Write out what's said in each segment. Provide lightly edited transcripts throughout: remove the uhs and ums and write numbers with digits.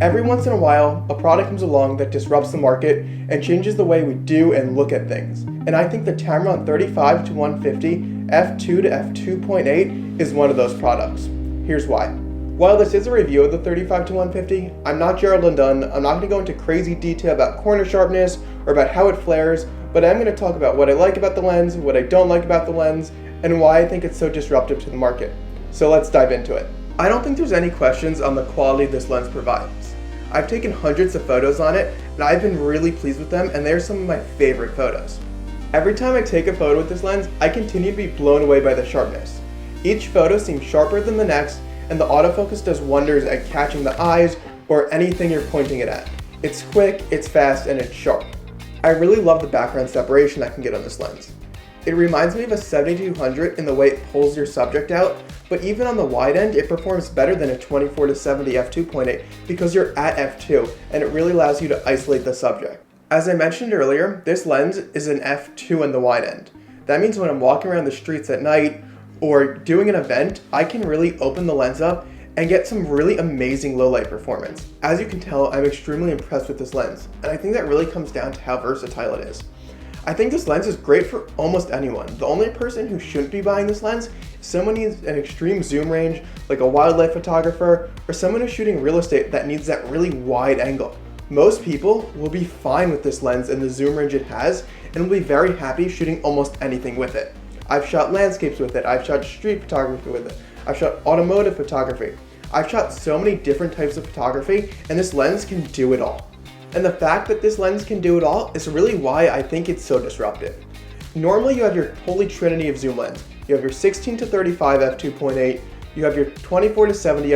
Every once in a while, a product comes along that disrupts the market and changes the way we do and look at things. And I think the Tamron 35-150 F2 to F2.8 is one of those products. Here's why. While this is a review of the 35-150, I'm not Gerald Dunn. I'm not going to go into crazy detail about corner sharpness or about how it flares, but I'm going to talk about what I like about the lens, what I don't like about the lens, and why I think it's so disruptive to the market. So let's dive into it. I don't think there's any questions on the quality this lens provides. I've taken hundreds of photos on it, and I've been really pleased with them, and they're some of my favorite photos. Every time I take a photo with this lens, I continue to be blown away by the sharpness. Each photo seems sharper than the next, and the autofocus does wonders at catching the eyes or anything you're pointing it at. It's quick, it's fast, and it's sharp. I really love the background separation I can get on this lens. It reminds me of a 70-200 in the way it pulls your subject out, but even on the wide end, it performs better than a 24-70 f2.8 because you're at f2, and it really allows you to isolate the subject. As I mentioned earlier, this lens is an f2 in the wide end. That means when I'm walking around the streets at night or doing an event, I can really open the lens up and get some really amazing low light performance. As you can tell, I'm extremely impressed with this lens, and I think that really comes down to how versatile it is. I think this lens is great for almost anyone. The only person who shouldn't be buying this lens is someone who needs an extreme zoom range, like a wildlife photographer, or someone who's shooting real estate that needs that really wide angle. Most people will be fine with this lens and the zoom range it has, and will be very happy shooting almost anything with it. I've shot landscapes with it, I've shot street photography with it, I've shot automotive photography. I've shot so many different types of photography, and this lens can do it all. And the fact that this lens can do it all is really why I think it's so disruptive. Normally you have your holy trinity of zoom lens. You have your 16-35 f2.8, you have your 24-70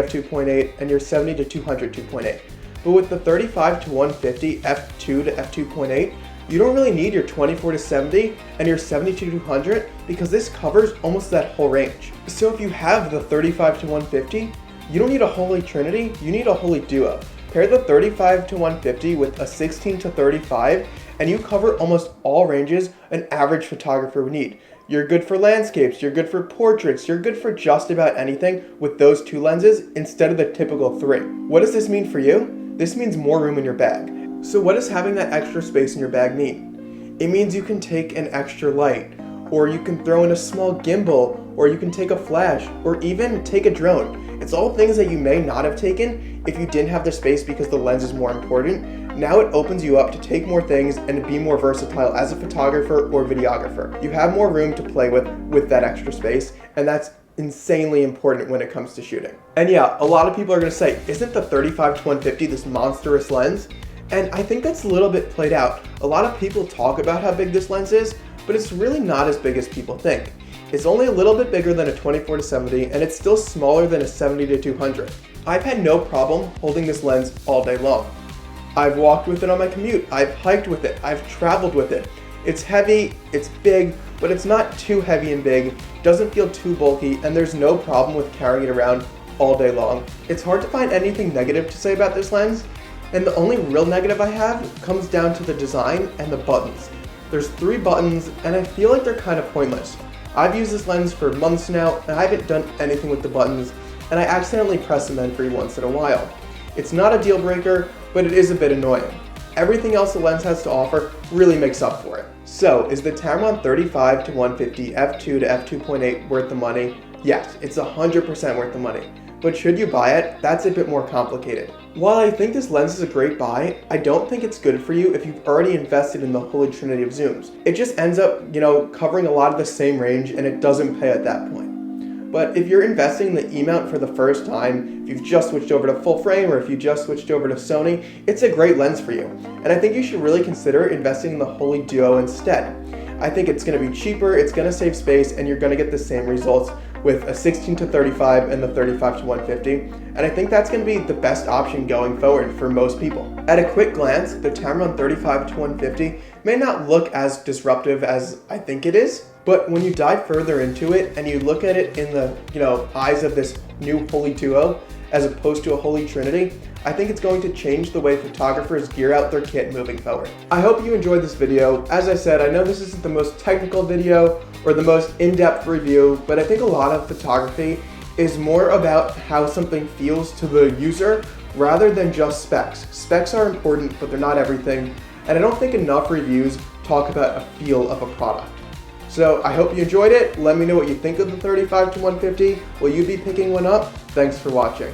f2.8, and your 70-200 2.8. But with the 35-150 f2 to f2.8, you don't really need your 24-70 and your 70-200 because this covers almost that whole range. So if you have the 35-150, you don't need a holy trinity, you need a holy duo. Pair the 35-150 with a 16-35 and you cover almost all ranges an average photographer would need. You're good for landscapes, you're good for portraits, you're good for just about anything with those two lenses instead of the typical three. What does this mean for you? This means more room in your bag. So what does having that extra space in your bag mean? It means you can take an extra light, or you can throw in a small gimbal, or you can take a flash, or even take a drone. It's all things that you may not have taken if you didn't have the space because the lens is more important. Now it opens you up to take more things and to be more versatile as a photographer or videographer. You have more room to play with that extra space, and that's insanely important when it comes to shooting. And yeah, a lot of people are gonna say, isn't the 35-150 this monstrous lens? And I think that's a little bit played out. A lot of people talk about how big this lens is, but it's really not as big as people think. It's only a little bit bigger than a 24-70, and it's still smaller than a 70-200. I've had no problem holding this lens all day long. I've walked with it on my commute, I've hiked with it, I've traveled with it. It's heavy, it's big, but it's not too heavy and big, doesn't feel too bulky, and there's no problem with carrying it around all day long. It's hard to find anything negative to say about this lens, and the only real negative I have comes down to the design and the buttons. There's 3 buttons, and I feel like they're kind of pointless. I've used this lens for months now, and I haven't done anything with the buttons, and I accidentally press them every once in a while. It's not a deal breaker, but it is a bit annoying. Everything else the lens has to offer really makes up for it. So, is the Tamron 35-150 f2 to f2.8 worth the money? Yes, it's 100% worth the money. But should you buy it? That's a bit more complicated. While I think this lens is a great buy, I don't think it's good for you if you've already invested in the holy trinity of zooms. It just ends up, covering a lot of the same range, and it doesn't pay at that point. But if you're investing in the E-mount for the first time, if you've just switched over to full frame, or if you just switched over to Sony, it's a great lens for you. And I think you should really consider investing in the holy duo instead. I think it's going to be cheaper, it's going to save space, and you're going to get the same results with a 16-35 and the 35-150, and I think that's going to be the best option going forward for most people. At a quick glance, the Tamron 35-150 may not look as disruptive as I think it is, but when you dive further into it and you look at it in the eyes of this new holy duo as opposed to a holy trinity, I think it's going to change the way photographers gear out their kit moving forward. I hope you enjoyed this video. As I said, I know this isn't the most technical video or the most in-depth review, but I think a lot of photography is more about how something feels to the user rather than just specs. Specs are important, but they're not everything, and I don't think enough reviews talk about a feel of a product. So I hope you enjoyed it. Let me know what you think of the 35-150. Will you be picking one up? Thanks for watching.